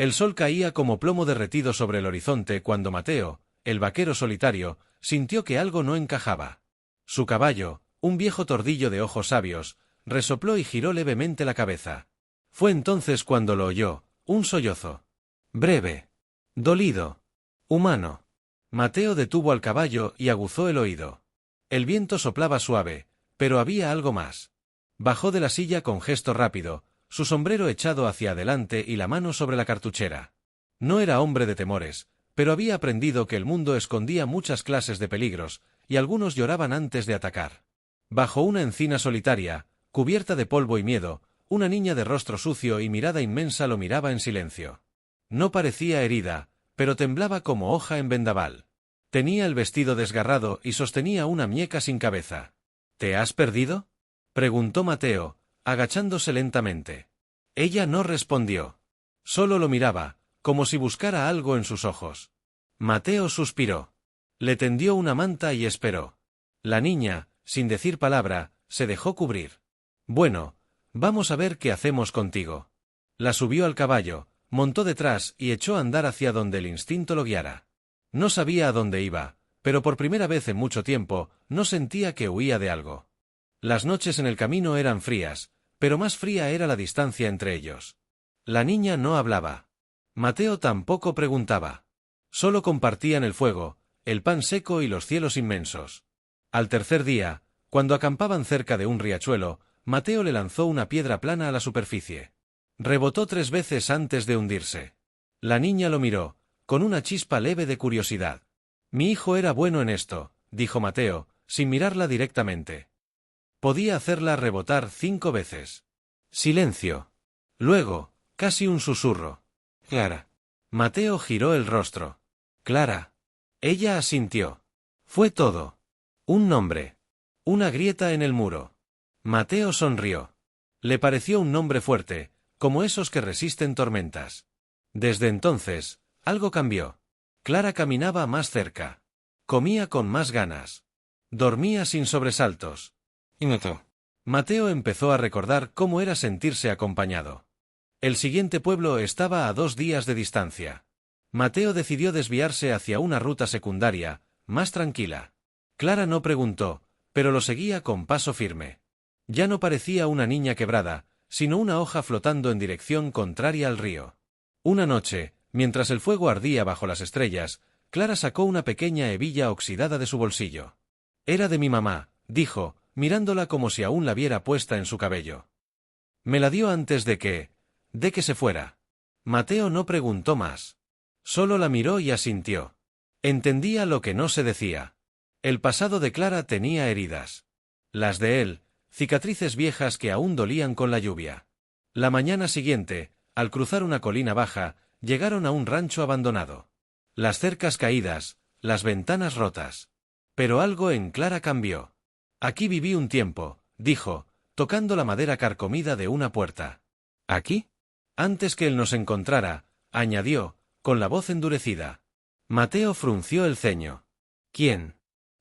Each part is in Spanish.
El sol caía como plomo derretido sobre el horizonte cuando Mateo, el vaquero solitario, sintió que algo no encajaba. Su caballo, un viejo tordillo de ojos sabios, resopló y giró levemente la cabeza. Fue entonces cuando lo oyó, un sollozo. Breve. Dolido. Humano. Mateo detuvo al caballo y aguzó el oído. El viento soplaba suave, pero había algo más. Bajó de la silla con gesto rápido, su sombrero echado hacia adelante y la mano sobre la cartuchera. No era hombre de temores, pero había aprendido que el mundo escondía muchas clases de peligros, y algunos lloraban antes de atacar. Bajo una encina solitaria, cubierta de polvo y miedo, una niña de rostro sucio y mirada inmensa lo miraba en silencio. No parecía herida, pero temblaba como hoja en vendaval. Tenía el vestido desgarrado y sostenía una muñeca sin cabeza. ¿Te has perdido?, preguntó Mateo, agachándose lentamente. Ella no respondió. Solo lo miraba, como si buscara algo en sus ojos. Mateo suspiró. Le tendió una manta y esperó. La niña, sin decir palabra, se dejó cubrir. Bueno, vamos a ver qué hacemos contigo. La subió al caballo, montó detrás y echó a andar hacia donde el instinto lo guiara. No sabía a dónde iba, pero por primera vez en mucho tiempo, no sentía que huía de algo. Las noches en el camino eran frías, pero más fría era la distancia entre ellos. La niña no hablaba. Mateo tampoco preguntaba. Solo compartían el fuego, el pan seco y los cielos inmensos. Al tercer día, cuando acampaban cerca de un riachuelo, Mateo le lanzó una piedra plana a la superficie. Rebotó 3 veces antes de hundirse. La niña lo miró, con una chispa leve de curiosidad. Mi hijo era bueno en esto, dijo Mateo, sin mirarla directamente. Podía hacerla rebotar 5 veces. Silencio. Luego, casi un susurro. Clara. Mateo giró el rostro. Clara. Ella asintió. Fue todo. Un nombre. Una grieta en el muro. Mateo sonrió. Le pareció un nombre fuerte, como esos que resisten tormentas. Desde entonces, algo cambió. Clara caminaba más cerca. Comía con más ganas. Dormía sin sobresaltos. Y notó. Mateo empezó a recordar cómo era sentirse acompañado. El siguiente pueblo estaba a 2 días de distancia. Mateo decidió desviarse hacia una ruta secundaria, más tranquila. Clara no preguntó, pero lo seguía con paso firme. Ya no parecía una niña quebrada, sino una hoja flotando en dirección contraria al río. Una noche, mientras el fuego ardía bajo las estrellas, Clara sacó una pequeña hebilla oxidada de su bolsillo. Era de mi mamá, dijo, mirándola como si aún la viera puesta en su cabello. Me la dio antes de que se fuera. Mateo no preguntó más. Solo la miró y asintió. Entendía lo que no se decía. El pasado de Clara tenía heridas. Las de él, cicatrices viejas que aún dolían con la lluvia. La mañana siguiente, al cruzar una colina baja, llegaron a un rancho abandonado. Las cercas caídas, las ventanas rotas. Pero algo en Clara cambió. Aquí viví un tiempo, dijo, tocando la madera carcomida de una puerta. ¿Aquí? Antes que él nos encontrara, añadió, con la voz endurecida. Mateo frunció el ceño. ¿Quién?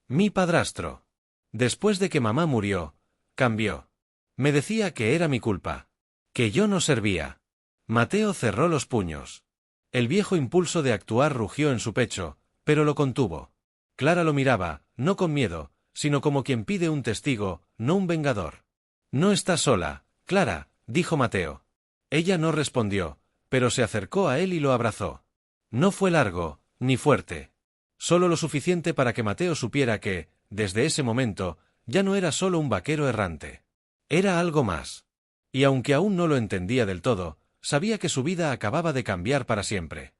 Mi padrastro. Después de que mamá murió, cambió. Me decía que era mi culpa. Que yo no servía. Mateo cerró los puños. El viejo impulso de actuar rugió en su pecho, pero lo contuvo. Clara lo miraba, no con miedo, sino como quien pide un testigo, no un vengador. No estás sola, Clara, dijo Mateo. Ella no respondió, pero se acercó a él y lo abrazó. No fue largo, ni fuerte. Solo lo suficiente para que Mateo supiera que, desde ese momento, ya no era solo un vaquero errante. Era algo más. Y aunque aún no lo entendía del todo, sabía que su vida acababa de cambiar para siempre.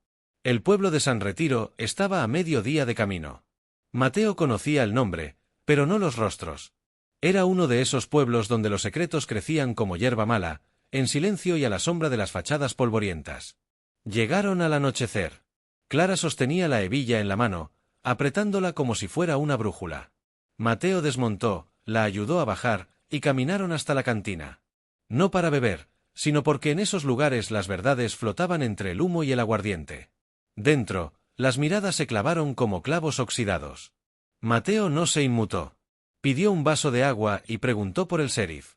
El pueblo de San Retiro estaba a medio día de camino. Mateo conocía el nombre, pero no los rostros. Era uno de esos pueblos donde los secretos crecían como hierba mala, en silencio y a la sombra de las fachadas polvorientas. Llegaron al anochecer. Clara sostenía la hebilla en la mano, apretándola como si fuera una brújula. Mateo desmontó, la ayudó a bajar, y caminaron hasta la cantina. No para beber, sino porque en esos lugares las verdades flotaban entre el humo y el aguardiente. Dentro, las miradas se clavaron como clavos oxidados. Mateo no se inmutó. Pidió un vaso de agua y preguntó por el sheriff.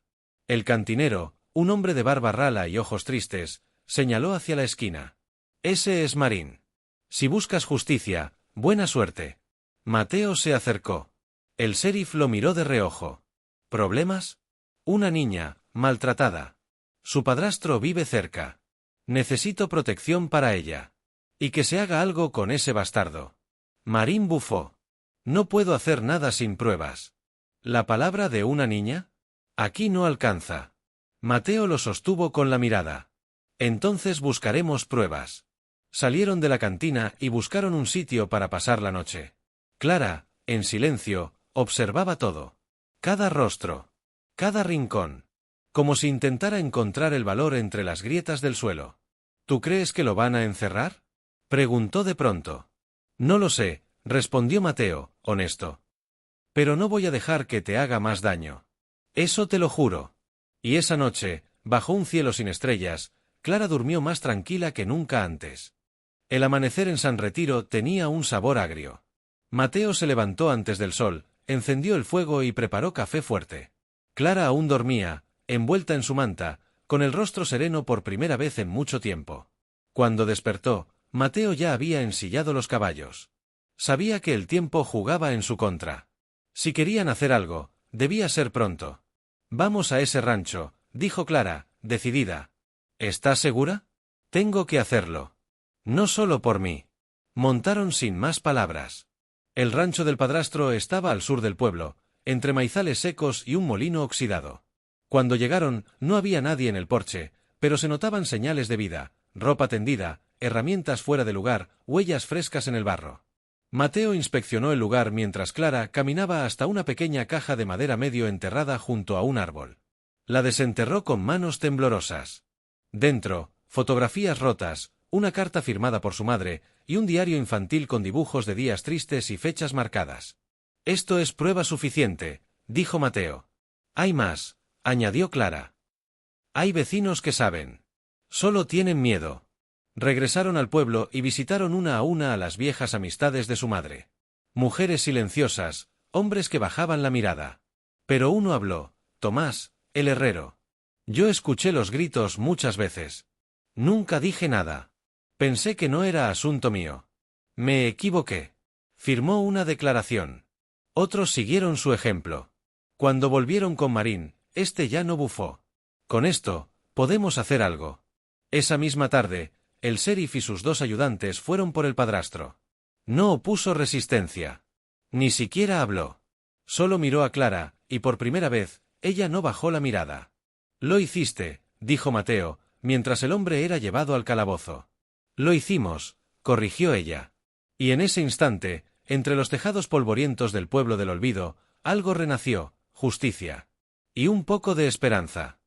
El cantinero, un hombre de barba rala y ojos tristes, señaló hacia la esquina. Ese es Marín. Si buscas justicia, buena suerte. Mateo se acercó. El sheriff lo miró de reojo. ¿Problemas? Una niña, maltratada. Su padrastro vive cerca. Necesito protección para ella. Y que se haga algo con ese bastardo. Marín bufó. No puedo hacer nada sin pruebas. ¿La palabra de una niña? Aquí no alcanza. Mateo lo sostuvo con la mirada. Entonces buscaremos pruebas. Salieron de la cantina y buscaron un sitio para pasar la noche. Clara, en silencio, observaba todo. Cada rostro. Cada rincón. Como si intentara encontrar el valor entre las grietas del suelo. ¿Tú crees que lo van a encerrar? Preguntó de pronto. No lo sé, respondió Mateo, honesto. Pero no voy a dejar que te haga más daño. Eso te lo juro. Y esa noche, bajo un cielo sin estrellas, Clara durmió más tranquila que nunca antes. El amanecer en San Retiro tenía un sabor agrio. Mateo se levantó antes del sol, encendió el fuego y preparó café fuerte. Clara aún dormía, envuelta en su manta, con el rostro sereno por primera vez en mucho tiempo. Cuando despertó, Mateo ya había ensillado los caballos. Sabía que el tiempo jugaba en su contra. Si querían hacer algo, debía ser pronto. Vamos a ese rancho, dijo Clara, decidida. ¿Estás segura? Tengo que hacerlo. No solo por mí. Montaron sin más palabras. El rancho del padrastro estaba al sur del pueblo, entre maizales secos y un molino oxidado. Cuando llegaron, no había nadie en el porche, pero se notaban señales de vida, ropa tendida, herramientas fuera de lugar, huellas frescas en el barro. Mateo inspeccionó el lugar mientras Clara caminaba hasta una pequeña caja de madera medio enterrada junto a un árbol. La desenterró con manos temblorosas. Dentro, fotografías rotas, una carta firmada por su madre, y un diario infantil con dibujos de días tristes y fechas marcadas. Esto es prueba suficiente, dijo Mateo. Hay más, añadió Clara. Hay vecinos que saben. Solo tienen miedo. Regresaron al pueblo y visitaron una a una a las viejas amistades de su madre. Mujeres silenciosas, hombres que bajaban la mirada. Pero uno habló, Tomás, el herrero. Yo escuché los gritos muchas veces. Nunca dije nada. Pensé que no era asunto mío. Me equivoqué. Firmó una declaración. Otros siguieron su ejemplo. Cuando volvieron con Marín, este ya no bufó. Con esto, podemos hacer algo. Esa misma tarde, el sheriff y sus dos ayudantes fueron por el padrastro. No opuso resistencia. Ni siquiera habló. Solo miró a Clara, y por primera vez, ella no bajó la mirada. Lo hiciste, dijo Mateo, mientras el hombre era llevado al calabozo. Lo hicimos, corrigió ella. Y en ese instante, entre los tejados polvorientos del pueblo del olvido, algo renació, justicia. Y un poco de esperanza.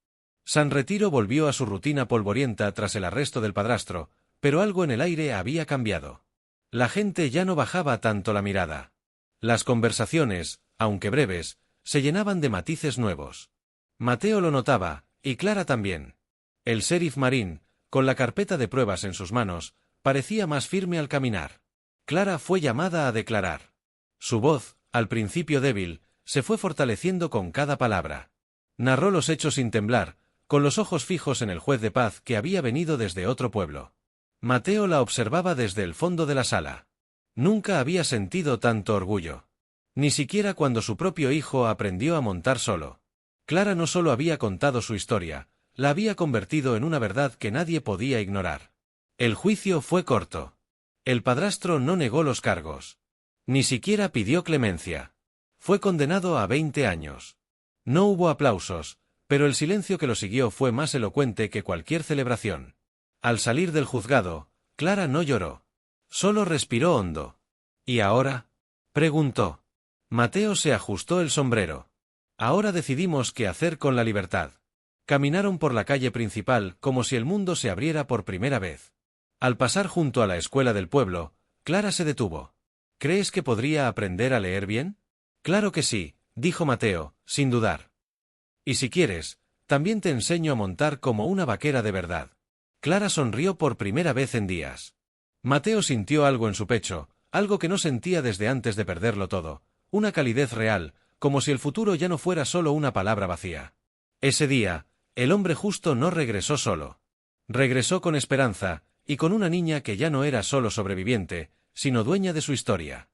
San Retiro volvió a su rutina polvorienta tras el arresto del padrastro, pero algo en el aire había cambiado. La gente ya no bajaba tanto la mirada. Las conversaciones, aunque breves, se llenaban de matices nuevos. Mateo lo notaba, y Clara también. El sheriff Marín, con la carpeta de pruebas en sus manos, parecía más firme al caminar. Clara fue llamada a declarar. Su voz, al principio débil, se fue fortaleciendo con cada palabra. Narró los hechos sin temblar, con los ojos fijos en el juez de paz que había venido desde otro pueblo. Mateo la observaba desde el fondo de la sala. Nunca había sentido tanto orgullo. Ni siquiera cuando su propio hijo aprendió a montar solo. Clara no solo había contado su historia, la había convertido en una verdad que nadie podía ignorar. El juicio fue corto. El padrastro no negó los cargos. Ni siquiera pidió clemencia. Fue condenado a 20 años. No hubo aplausos, pero el silencio que lo siguió fue más elocuente que cualquier celebración. Al salir del juzgado, Clara no lloró. Solo respiró hondo. ¿Y ahora?, preguntó. Mateo se ajustó el sombrero. Ahora decidimos qué hacer con la libertad. Caminaron por la calle principal como si el mundo se abriera por primera vez. Al pasar junto a la escuela del pueblo, Clara se detuvo. ¿Crees que podría aprender a leer bien? Claro que sí, dijo Mateo, sin dudar. Y si quieres, también te enseño a montar como una vaquera de verdad. Clara sonrió por primera vez en días. Mateo sintió algo en su pecho, algo que no sentía desde antes de perderlo todo, una calidez real, como si el futuro ya no fuera solo una palabra vacía. Ese día, el hombre justo no regresó solo. Regresó con esperanza, y con una niña que ya no era solo sobreviviente, sino dueña de su historia.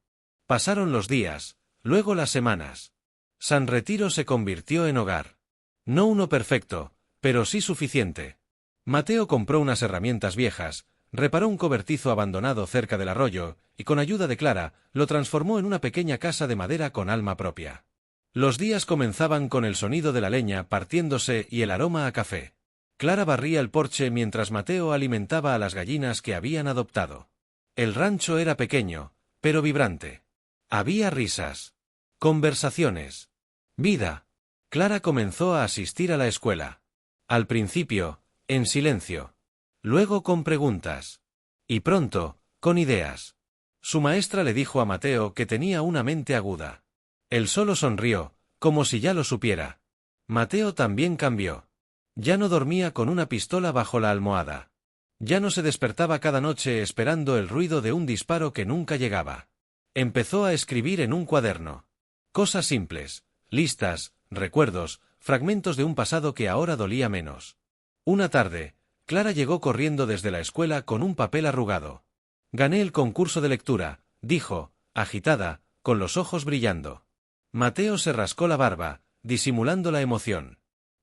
Pasaron los días, luego las semanas. San Retiro se convirtió en hogar. No uno perfecto, pero sí suficiente. Mateo compró unas herramientas viejas, reparó un cobertizo abandonado cerca del arroyo, y con ayuda de Clara, lo transformó en una pequeña casa de madera con alma propia. Los días comenzaban con el sonido de la leña partiéndose y el aroma a café. Clara barría el porche mientras Mateo alimentaba a las gallinas que habían adoptado. El rancho era pequeño, pero vibrante. Había risas, conversaciones, vida. Clara comenzó a asistir a la escuela. Al principio, en silencio. Luego con preguntas. Y pronto, con ideas. Su maestra le dijo a Mateo que tenía una mente aguda. Él solo sonrió, como si ya lo supiera. Mateo también cambió. Ya no dormía con una pistola bajo la almohada. Ya no se despertaba cada noche esperando el ruido de un disparo que nunca llegaba. Empezó a escribir en un cuaderno. Cosas simples, listas, recuerdos, fragmentos de un pasado que ahora dolía menos. Una tarde, Clara llegó corriendo desde la escuela con un papel arrugado. «Gané el concurso de lectura», dijo, agitada, con los ojos brillando. Mateo se rascó la barba, disimulando la emoción.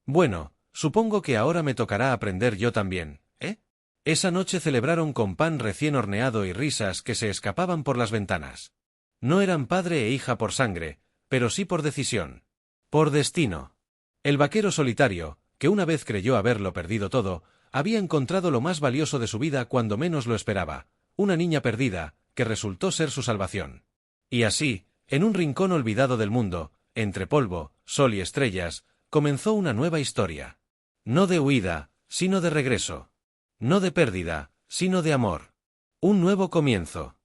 «Bueno, supongo que ahora me tocará aprender yo también, ¿eh?» Esa noche celebraron con pan recién horneado y risas que se escapaban por las ventanas. No eran padre e hija por sangre, pero sí por decisión. Por destino. El vaquero solitario, que una vez creyó haberlo perdido todo, había encontrado lo más valioso de su vida cuando menos lo esperaba, una niña perdida, que resultó ser su salvación. Y así, en un rincón olvidado del mundo, entre polvo, sol y estrellas, comenzó una nueva historia. No de huida, sino de regreso. No de pérdida, sino de amor. Un nuevo comienzo.